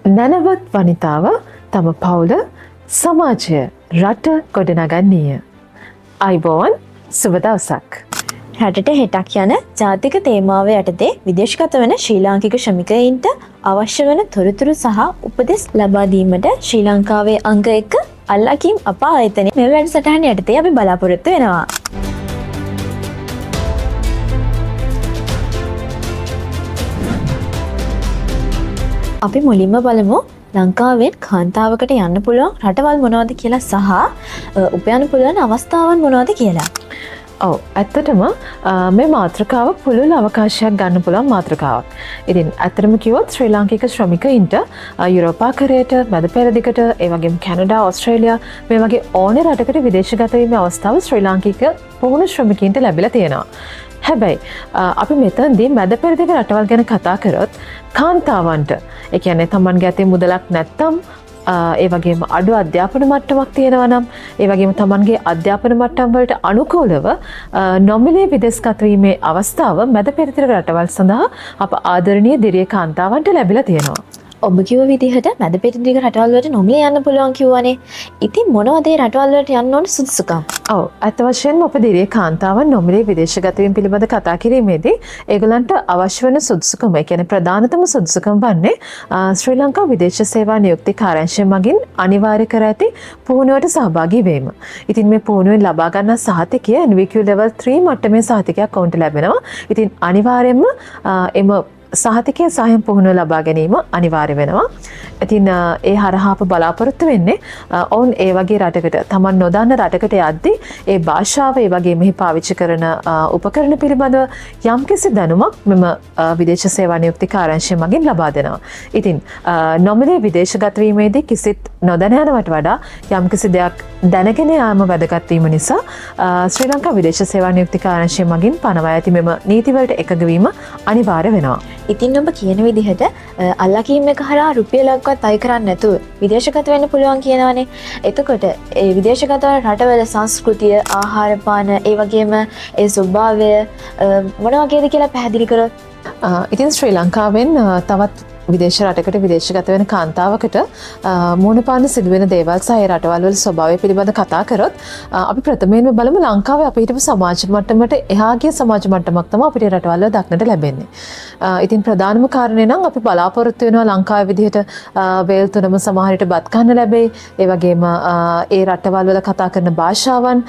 නැනවත් වනිතාව තම පවුල සමාජය රට ගොඩනගන්නේය. අයිබෝන් සුබ දවසක්. රටට හෙටක් යන ජාතික තේමාව යටතේ විදේශගත වන ශ්‍රී ලාංකික ශ්‍රමිකයින්ට අවශ්‍ය වන තොරතුරු සහ උපදෙස් ලබා දීමට ශ්‍රී ලංකාවේ අංක 1 අල්ලාකීම් අපා ආයතනයේ මෙම වැඩසටහන යටතේ අපි බලාපොරොත්තු වෙනවා. අපි මුලින්ම බලමු ලංකාවෙන් කාන්තාවකට යන්න පුළුවන් රටවල් මොනවද කියලා සහ උපයන්න පුළුවන් අවස්ථාවන් මොනවද කියලා. ඔව් ඇත්තටම මේ මාතෘකාව පුළුල් අවකාශයක් ගන්න පුළුවන් මාතෘකාවක්. ඉතින් ඇත්තටම කිව්වොත් ශ්‍රී ලාංකික ශ්‍රමිකයින්ට යුරෝපාකරයට මැද පෙරදිගට ඒ වගේම කැනඩා ඕස්ට්‍රේලියා මේ වගේ ඕනේ රටකට විදේශගත වීමේ අවස්ථාව ශ්‍රී ලාංකික පුහුණු ශ්‍රමිකයින්ට ලැබිලා තියෙනවා. හැබැයි අපි මෙතනදී මැද පෙරදිග රටවල් ගැන කතා කරොත් කාන්තාවන්ට ඒ කියන්නේ තමන්ගේ අතේ මුදලක් නැත්තම් ඒ වගේම අඩු අධ්‍යාපන මට්ටමක් තියෙනවා නම් ඒ වගේම තමන්ගේ අධ්‍යාපන මට්ටම් වලට අනුකූලව නොමිලේ විදේශගත වීමේ අවස්ථාව මැද පෙරදිග රටවල් සඳහා අප ආදරණීය දිරිය කාන්තාවන්ට ලැබිලා තියෙනවා. ඔබ කිව්ව විදිහට මැද පෙරදිග රටවල් වලට නොමිලේ යන්න පුළුවන් කිව්වනේ. ඉතින් මොනවද ඒ රටවල් වලට යන්න ඕන සුදුසුකම්? ඔව් අත් වශයෙන්ම අප දිරිය කාන්තාවන් නොමිලේ විදේශගත වීම පිළිබඳ කතා කිරීමේදී ඒගොල්ලන්ට අවශ්‍ය වෙන සුදුසුකම, ඒ කියන්නේ ප්‍රධානතම සුදුසුකම වන්නේ ශ්‍රී ලංකා විදේශ සේවා නියුක්ති කාර්යාංශය මගින් අනිවාර්ය කර ඇති පුහුණුවට සහභාගී වීම. ඉතින් මේ පුහුණුවෙන් ලබා ගන්නා සහතිකය NVQ level 3 මට්ටමේ සහතිකයක් ඔවුන්ට ලැබෙනවා. ඉතින් අනිවාර්යයෙන්ම එම සහතිකය සහයෙන් පුහුණුව ලබා ගැනීම අනිවාර්ය වෙනවා. ඉතින් ඒ හරහා අප බලාපොරොත්තු වෙන්නේ ඔවුන් ඒ වගේ රටකට, තමන් නොදන්න රටකට යද්දී ඒ භාෂාව ඒ වගේ මෙහි පාවිච්චි කරන උපකරණ පිළිබඳව යම්කිසි දැනුමක් මෙම විදේශ සේවා නියුක්ති කාර්යාංශය මගින් ලබා දෙනවා. ඉතින් නොමිලේ විදේශගත වීමේදී කිසිත් නොදැන යනවට වඩා යම්කිසි දෙයක් දැනගෙන යාම වැදගත් වීම නිසා ශ්‍රී ලංකා විදේශ සේවා නියුක්ති කාර්යාංශය මගින් පනවා ඇති මෙම නීතිවලට එකඟ වීම අනිවාර්ය වෙනවා. ඉතින් ඔබ කියන විදිහට අල්ලාකීම් එක හරහා රුපියලක්වත් අය කරන්නේ නැතුව විදේශගත වෙන්න පුළුවන් කියනවානේ. එතකොට ඒ විදේශගත රටවල සංස්කෘතිය, ආහාර පාන, ඒ වගේම ඒ ස්වභාවය මොන වගේද කියලා පැහැදිලි කරොත්. ඉතින් ශ්‍රී ලංකාවෙන් තවත් විදේශ රටකට විදේශගත වෙන කාන්තාවකට මුහුණ පාන්න සිදුවෙන දේවල් සහ ඒ රටවල් වල ස්වභාවය පිළිබඳ කතා කරොත් අපි ප්‍රථමයෙන්ම බලමු ලංකාවේ අපි හිටපු සමාජ මට්ටමට එහා ගිය සමාජ මට්ටමක් තමයි අපිට රටවල් වල දක්නට ලැබෙන්නේ. ඉතින් ප්‍රධානම කාරණේ නම් අපි බලාපොරොත්තු වෙනවා ලංකාවේ විදිහට වේල් තුනම සමහර විට බත් කන්න ලැබෙයි. ඒ වගේම ඒ රටවල් වල කතා කරන භාෂාවන්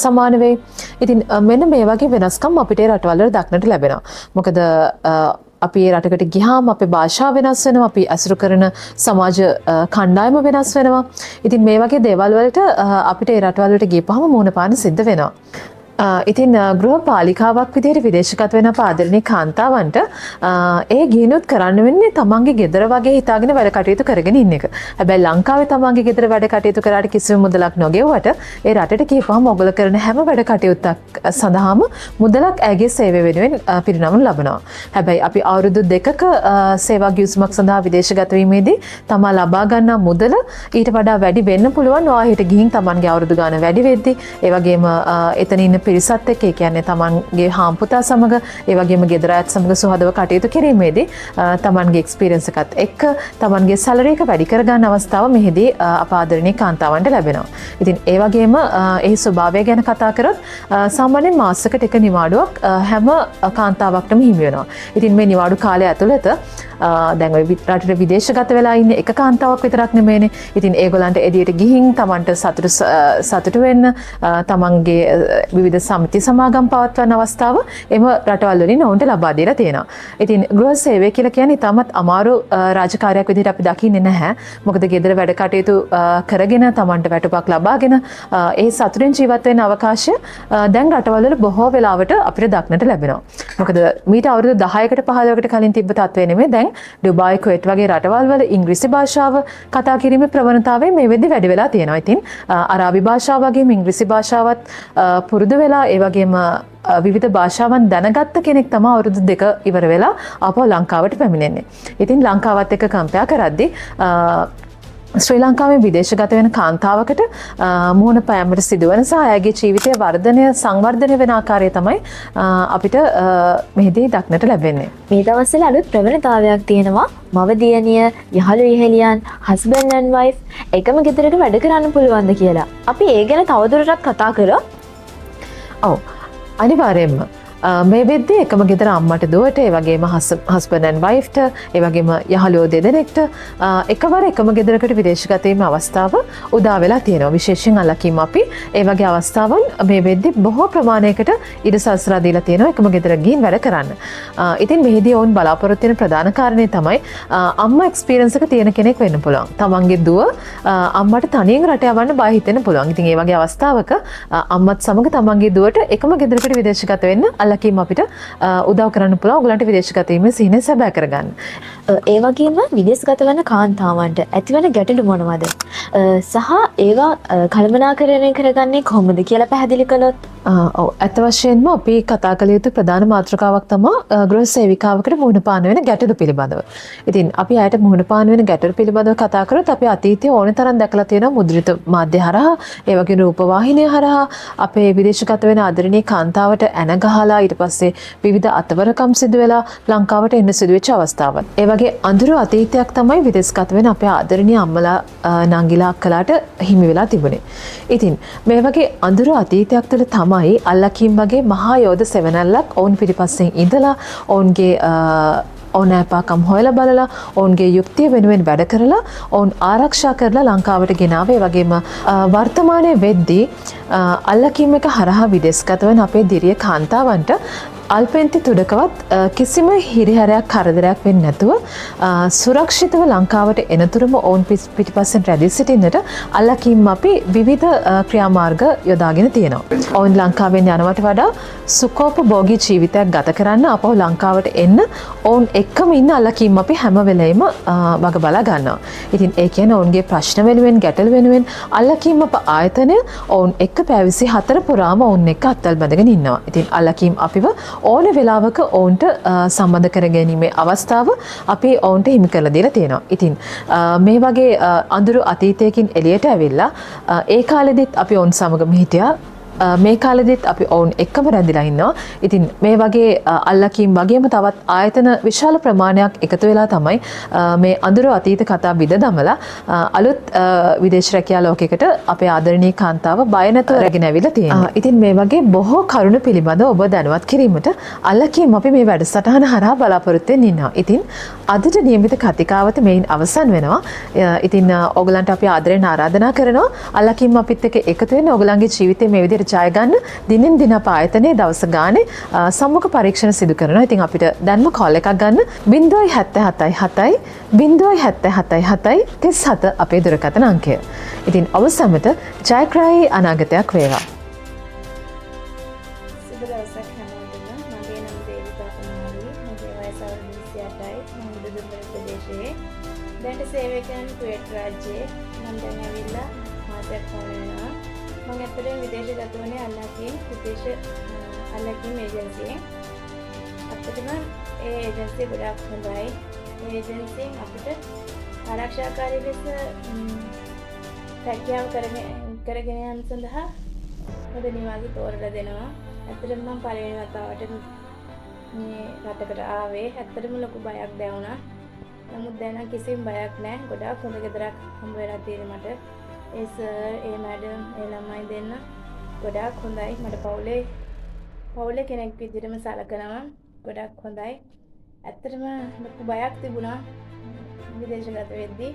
සමාන වෙයි. ඉතින් මෙන්න මේ වගේ වෙනස්කම් අපිට රටවල් වල දක්නට ලැබෙනවා. මොකද අපි ඒ රටකට ගියාම අපේ භාෂාව වෙනස් වෙනවා, අපි අසුරු කරන සමාජ කණ්ඩායම වෙනස් වෙනවා. ඉතින් මේ වගේ දේවල් වලට අපිට ඒ රටවල් වලට ගියපහම මුහුණ පාන්න සිද්ධ වෙනවා. ඉතින් ගෘහ පාලිකාවක් විදිහට විදේශගත වෙන ආදරණීය කාන්තාවන්ට ඒ ගිනුත් කරන්න වෙන්නේ තමන්ගේ ගෙදර වගේ හිතාගෙන වැඩ කටයුතු කරගෙන ඉන්න එක. හැබැයි ලංකාවේ තමන්ගේ ගෙදර වැඩ කටයුතු කරාට කිසිම මුදලක් නොගෙවුවට ඒ රටට ගිහපුවම ඔයගොල්ලෝ කරන හැම වැඩ කටයුත්තක් සඳහාම මුදලක් ඇගේ සේවය වෙනුවෙන් පිරිනමනු ලබනවා. හැබැයි අපි අවුරුදු 2ක සේවා ගිවිසුමක් සඳහා විදේශගත වීමේදී තමා ලබා ගන්නා මුදල ඊට වඩා වැඩි වෙන්න පුළුවන්. ඔයාහිට ගිහින් තමන්ගේ අවුරුදු ගාන වැඩි වෙද්දී ඒ වගේම එතන ඉන්න පිරිසත් එක්ක, ඒ කියන්නේ තමන්ගේ හාම්පුතා සමග ඒ වගේම ගෙදර අයත් සමග සුහදව කටයුතු කිරීමේදී තමන්ගේ එක්ස්පීරියන්ස් එකත් එක්ක තමන්ගේ සැලරි එක වැඩි කර ගන්න අවස්ථාව මෙහිදී අප ආදරණීය කාන්තාවන්ට ලැබෙනවා. ඉතින් ඒ වගේම ඒ ස්වභාවය ගැන කතා කරොත් සාමාන්‍යයෙන් මාසයකට එක නිවාඩුවක් හැම කාන්තාවක්ටම හිමි වෙනවා. ඉතින් මේ නිවාඩු කාලය ඇතුළත දැන් ඔය රටට විදේශගත වෙලා ඉන්න එක කාන්තාවක් විතරක් නෙමෙයිනේ. ඉතින් ඒගොල්ලන්ට එළියට ගිහින් තමන්ට සතුටු වෙන්න තමන්ගේ විවිධ සමිති සමාගම් පවත්වන අවස්ථාව එම රටවල් වලින් ඔවුන්ට ලබා දීලා තියෙනවා. ඉතින් ගෘහ සේවය කියලා කියන්නේ ඉතාමත් අමාරු රාජකාරියක් විදිහට අපි දකින්නේ නැහැ. මොකද ගෙදර වැඩ කටයුතු කරගෙන තමන්ට වැටුපක් ලබාගෙන ඒ සතුටින් ජීවත් වෙන්න අවකාශය දැන් රටවල් වල බොහෝ වෙලාවට අපිට දක්නට ලැබෙනවා. මොකද මීට අවුරුදු 10කට 15කට කලින් තිබ්බ තත්ත්වය නෙමෙයි දැන් ඩුබායි, කුවේට් වගේ රටවල් වල ඉංග්‍රීසි භාෂාව කතා කිරීමේ ප්‍රවණතාවය මේ වෙද්දි වැඩි වෙලා තියෙනවා. ඉතින් අරාබි භාෂාව වගේම ඉංග්‍රීසි භාෂාවත් පුරුදු වෙලා ඒ වගේම විවිධ භාෂාවන් දැනගත්ත කෙනෙක් තමයි අවුරුදු 2 ඉවර වෙලා ආපහු ලංකාවට පැමිණෙන්නේ. ඉතින් ලංකාවත් එක්ක කම්පෙයා කරද්දී ශ්‍රී ලංකාවේ විදේශගත වෙන කාන්තාවකට මුහුණ පෑමට සිදුවන සහ ඇයගේ ජීවිතය සංවර්ධනය වෙන ආකාරය තමයි අපිට මෙහිදී දක්නට ලැබෙන්නේ. මේ දවස්වල අලුත් ප්‍රවණතාවයක් තියෙනවා මව දියණිය යහළු ඉහෙලියන් හස්බන්ඩ් ඇන්ඩ් වයිෆ් එකම ගෙදරක වැඩ කරන්න පුළුවන්ද කියලා. අපි ඒ ගැන තවදුරටත් කතා කරා. ඔව් අනිවාර්යයෙන්ම මේ වෙද්දී එකම ගෙදර අම්මට දුවට ඒ වගේම හස්බන්ඩ් ඇන්ඩ් වයිෆ්ට ඒ වගේම යහළුවෝ දෙදෙනෙක්ට එකවර එකම ගෙදරකට විදේශගත වීමේ අවස්ථාව උදා වෙලා තියෙනවා. විශේෂයෙන් අලකීම් අපි ඒ වගේ අවස්ථාවන් මේ වෙද්දී බොහෝ ප්‍රමාණයකට ඉඩ සලසලා දීලා තියෙනවා එකම ගෙදර ගිහින් වැඩ කරන්න. ඉතින් මෙහිදී ඔවුන් බලාපොරොත්තු වෙන ප්‍රධාන කාරණේ තමයි අම්මා එක්ස්පීරියන්ස් එක තියෙන කෙනෙක් වෙන්න පුළුවන්. තමන්ගේ දුව අම්මට තනියෙන් රට යවන්න බය හිතෙන්න පුළුවන්. ඉතින් ඒ වගේ අවස්ථාවක අම්මත් සමග තමන්ගේ දුවට එකම ගෙදරකට විදේශගත වෙන්න අලකීම් අපිට උදව් කරන්න පුළුවන්. ඔයගලන්ට විදේශගත වීමේ සිහිනය සැබෑ කරගන්න. ඒ වගේම විදේශගත වෙන කාන්තාවන්ට ඇතිවන ගැටලු මොනවද? සහ ඒවා කළමනාකරණය කරගන්නේ කොහොමද කියලා පැහැදිලි කළොත්. ඔව් ඇත්ත වශයෙන්ම අපි කතා කළ යුතු ප්‍රධාන මාතෘකාවක් තමයි ගෘහ සේවිකාවකට මුහුණ පාන වෙන ගැටලු පිළිබඳව. ඉතින් අපි ආයට මුහුණ පාන වෙන ගැටලු පිළිබඳව කතා කරොත් අපි අතීතයේ ඕන තරම් දැකලා තියෙනවා මුද්‍රිත මාධ්‍ය හරහා ඒ වගේම රූපවාහිනිය හරහා අපේ විදේශගත වෙන ආදරණීය කාන්තාවට ඇන ගහලා ඊට පස්සේ විවිධ අතවරකම් සිදු වෙලා ලංකාවට එන්න සිදුවෙච්ච අවස්ථාවක්. ඒ වගේ අඳුරු අතීතයක් තමයි විදේශගත වෙන අපේ ආදරණීය අම්මලා නංගිලා අක්කලාට හිමි වෙලා තිබුණේ. ඉතින් මේ වගේ අඳුරු අතීතයක් තුළ තමයි අල්ලකීම් වගේ මහා යෝධ සෙවණැල්ලක් ඔවුන් පිටිපස්සෙන් ඉඳලා ඔවුන්ගේ ඕනෑපාකම් හොයලා බලලා ඔවුන්ගේ යුක්තිය වෙනුවෙන් වැඩ කරලා ඔවුන් ආරක්ෂා කරලා ලංකාවට ගෙනාවේ. ඒ වගේම වර්තමානයේ වෙද්දී අල්ලකීම් එක හරහා විදේශගත වෙන අපේ දිරිය කාන්තාවන්ට අල්පෙන්ති තුඩකවත් කිසිම හිරිහැරයක් කරදරයක් වෙන්නේ නැතුව සුරක්ෂිතව ලංකාවට එනතුරුම ඔවුන් පිටිපස්සෙන් රැඳී සිටින්නට අල්ලකීම් අපි විවිධ ක්‍රියාමාර්ග යොදාගෙන තියෙනවා. ඔවුන් ලංකාවෙන් යනවට වඩා සුඛෝපභෝගී ජීවිතයක් ගත කරන්න අපහු ලංකාවට එන්න ඔවුන් එක්කම ඉන්න අල්ලකීම් අපි හැම වෙලෙම වග බලා ගන්නවා. ඉතින් ඒ කියන්නේ ඔවුන්ගේ ප්‍රශ්න වෙනුවෙන් ගැටළු වෙනුවෙන් අල්ලකීම් අප ආයතනය ඔවුන් එක්ක පැය 24 පුරාම ඔවුන් එක්ක අත්වල් බැඳගෙන ඉන්නවා. ඉතින් අල්ලකීම් අපිව ඕන වෙලාවක ඔවුන්ට සම්බන්ධ කර ගැනීමේ අවස්ථාව අපි ඔවුන්ට හිමි කරලා දීලා තියෙනවා. ඉතින් මේ වගේ අඳුරු අතීතයකින් එළියට ඇවිල්ලා ඒ කාලෙදිත් අපි ඔවුන් සමගම හිටියා. මේ කාලෙදිත් අපි ඔවුන් එක්කම රැඳිලා ඉන්නවා. ඉතින් මේ වගේ අල්ලකීම් වගේම තවත් ආයතන විශාල ප්‍රමාණයක් එකතු වෙලා තමයි මේ අඳුරු අතීත කතා බිඳ දමලා අලුත් විදේශ රැකියා ලෝකයකට අපේ ආදරණීය කාන්තාව බය නැතුව රැගෙන ඇවිල්ලා තියෙනවා. ඉතින් මේ වගේ බොහෝ කරුණු පිළිබඳව ඔබ දැනුවත් කිරීමට අල්ලකීම් අපි මේ වැඩසටහන හරහා බලාපොරොත්තු වෙන්න ඉන්නවා. ඉතින් අදට නියමිත කතිකාවත මේන් අවසන් වෙනවා. ඉතින් ඔයගලන්ට අපි ආදරෙන් ආරාධනා කරනවා අල්ලකීම් අපිත් එක්ක එකතු වෙන්න ඔයගලන්ගේ ජීවිතේ මේ විදිහට ජය ගන්න දිනෙන් දින අප ආයතනයේ දවස ගානේ සම්මුඛ පරීක්ෂණ සිදු කරනවා. ඉතින් අපිට දැන්ම කෝල් එකක් ගන්න 077 077 අපේ දුරකථන අංකය. ඉතින් ඔබ සැමට ජයග්‍රාහී අනාගතයක් වේවා. සුබ දවසක් හැමෝටම. මගේ නම දේවිකා කුමාරී. මගේ වයස අවුරුදු 28යි. මම දුම්බර ප්‍රදේශයේ දැනට සේවය කරන කුවේට් රාජ්‍යයේ මම දැන් ඇවිල්ලා මාසයක් වුණා. මම ඇත්තටම විදේශගත වුණේ අල්ලකීම් ඒජන්සියෙන්. ඇත්තටම ඒ ඒජන්සිය ගොඩාක් හොඳයි. ඒ ඒජන්සියෙන් අපිට ආරක්ෂාකාරී ලෙස රැකියාව කරගෙන යාම සඳහා හොඳ නිවාස තෝරලා දෙනවා. ඇත්තටම මම පළවෙනි වතාවට මේ රටකට ආවේ. ඇත්තටම ලොකු බයක් දැනුණා. නමුත් දැන් කිසිම බයක් නැහැ. ගොඩාක් හොඳ ගෙදරක් හම්බ වෙලා තියෙනවා මට. ඒ සර්, ඒ මැඩම්, ඒ ළමයි දෙන්න ගොඩාක් හොඳයි. මට පවුලේ කෙනෙක් විදිහටම සලකනවා. ගොඩාක් හොඳයි. ඇත්තටම ලොකු බයක් තිබුණා විදේශගත වෙද්දී.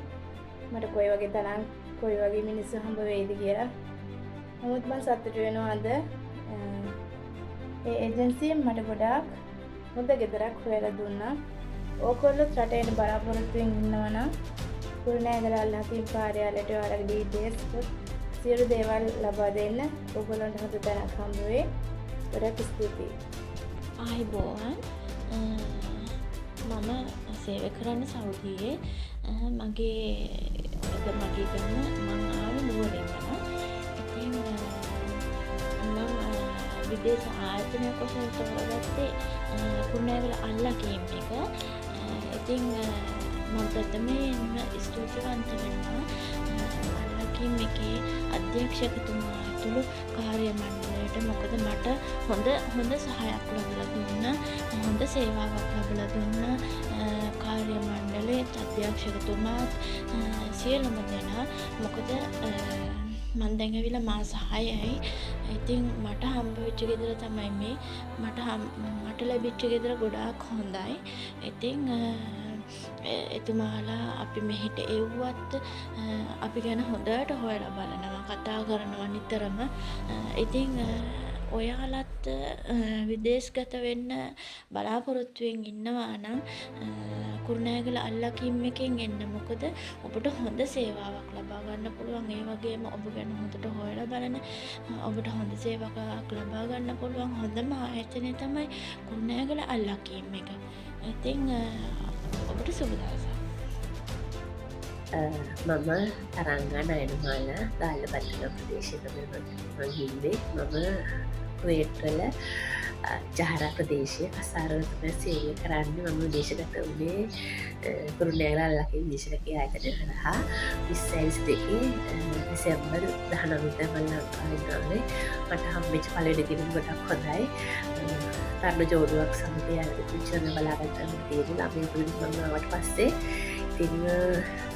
මට කොයි වගේ තරම් කොයි වගේ මිනිස්සු හම්බ වෙයිද කියලා. නමුත් මම සතුටු වෙනවා අද ඒ ඒජන්සියෙන් මට ගොඩාක් හොඳ ගෙදරක් හොයලා දුන්නා. ඕගොල්ලෝ රටේට බලාපොරොත්තු වෙමින් ඉන්නවා නම් කුරුණෑගල අල්ලකීම් කාර්යාලයට ඔයාලගේ ඩීටේල්ස් සියලු දේවල් ලබා දෙන්න. ඕගොල්ලන්ට හොඳ තැනක් හම්බ වෙයි. ගොඩක් ස්තුතියි. ආයිබෝවන් මම සේවය කරන්න සෞදියේ මගේ ගම මං ආවේ නුවරින් යනවා. ඉතින් මම විදේශ ආයතනයක තෝරගත්තේ කුරුණෑගල අල්ලකීම් එක. ඉතින් මම ප්‍රථමයෙන්ම ස්තුතිවන්ත වෙනවා අල්ලකීම් එකේ අධ්‍යක්ෂකතුමා ඇතුළු කාර්ය මණ්ඩලයට මොකද මට හොඳ සහයක් ලැබිලා දුන්නා, හොඳ සේවාවක් ලැබිලා දුන්නා. කාර්ය මණ්ඩලයේ අධ්‍යක්ෂකතුමාත් සියලුම දෙනා. මොකද මම දැන් ඇවිල්ලා මාස 6යි. ඉතින් මට හම්බ වෙච්ච ගෙදර තමයි මේ. මට ලැබිච්ච ගෙදර ගොඩාක් හොඳයි. ඉතින් එතුමාලා අපි මෙහෙට එව්වත් අපි ගැන හොඳට හොයලා බලනවා, කතා කරනවා නිතරම. ඉතින් ඔයාලත් විදේශගත වෙන්න බලාපොරොත්තුවෙන් ඉන්නවා නම් කුරුණෑගල අල්ලකීම් එකෙන් එන්න. මොකද ඔබට හොඳ සේවාවක් ලබා ගන්න පුළුවන්. ඒ වගේම ඔබ ගැන හොඳට හොයලා බලන, ඔබට හොඳ සේවාවක් ලබා ගන්න පුළුවන් හොඳම ආයතනය තමයි කුරුණෑගල අල්ලකීම් එක. ඉතින් ඔබට සුබ දවසක්. මම තරංගා නයනමාල ගාල්ලපත්තුල ප්‍රදේශයක මම ඉන්නේ. මම කුවේට්වල ජහරා ප්‍රදේශයේ කසාරවල තමයි සේවය කරන්නේ. මම දේශගත වුණේ කුරුණෑගල අල්ලකීම් දේශකීය ආයතනය හරහා 2022 දෙසැම්බර් 19 මම ලංකාවේ ආවේ. මට හම්බෙච්ච පළවෙනි දින ගොඩක් හොඳයි. තරුණ ජෝඩුවක් සමග යන බලාගන්න තියෙන ළමයි පුරුදු මම ආවට පස්සේ ඉතින්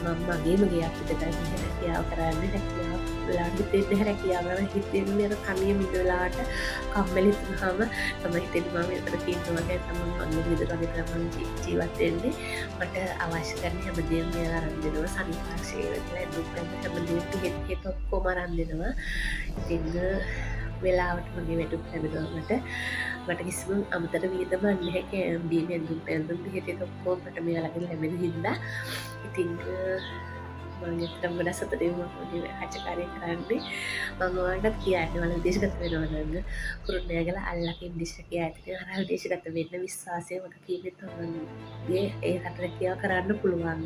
මම මගේම ගියක් විතරයි හැකියාව කරන්නේ. හැකියාව ලාංකිතේ හැකියාව හිතෙන්නේ අර කණිය මිදලාට කම්මැලි වුණාම තමයි හිතෙන්නේ මම එතන තියෙනවා වගේ තමයි මම විතර වගේ තමයි ජීවත් වෙන්නේ. මට අවශ්‍ය කරන හැමදේම මෙයා අරන් දෙනවා. සනිපාර්ශ්වය වෙලා දුක් වෙන හැමදේම හිත ඔක්කොම අරන් දෙනවා. ඉතින් වෙලාවට මගේ වැටුප් ලැබෙනවා. මට කිසිම අමතර වියදමක් නැහැ. කෑම බීම ඇඳුම් පැළඳුම් පිළිහෙට ඔක්කොම මට මෙයාලගෙන් ලැබෙන හින්දා ඉතින් මම ඇත්තටම ගොඩක් සතුටින් මම ආචාර්ය කරන්නේ. මම ඔයාලට කියන්නේ වල දේශගත වෙනවා නම් කුරුණෑගල අල්ලකීම් දේශකීය ආයතනය හරහා දේශගත වෙන්න විශ්වාසය මට කීපෙත් තමයි ඒ රටට කියා කරන්න පුළුවන්.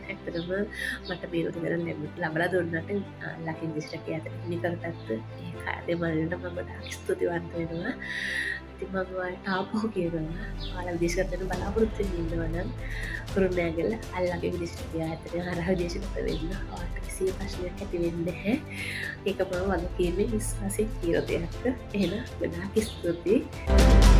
ඇත්තටම මට මේ උදේට ලැබලා දුන්නට අල්ලකීම් දේශකීය ආයතනය නිකරටත් ඒ කාර්ය මණ්ඩලයට මම ගොඩාක් ස්තුතිවන්ත වෙනවා. ඉතින් මම ඔයාලට ආපහු කියනවා ඔයාලා දේශගත වෙන බලාපොරොත්තු වෙන්න ඉන්නවා නම් කුරුණෑගල අල්ලකීම් දේශකීය ආයතනය හරහා දේශගත වෙන්න ඔයාලට කිසිම ප්‍රශ්නයක් ඇති වෙන්නේ නැහැ. ඒක මම වගකීමේ විශ්වාසයෙන් කියන දෙයක්. එහෙනම් ගොඩාක් ස්තුතියි.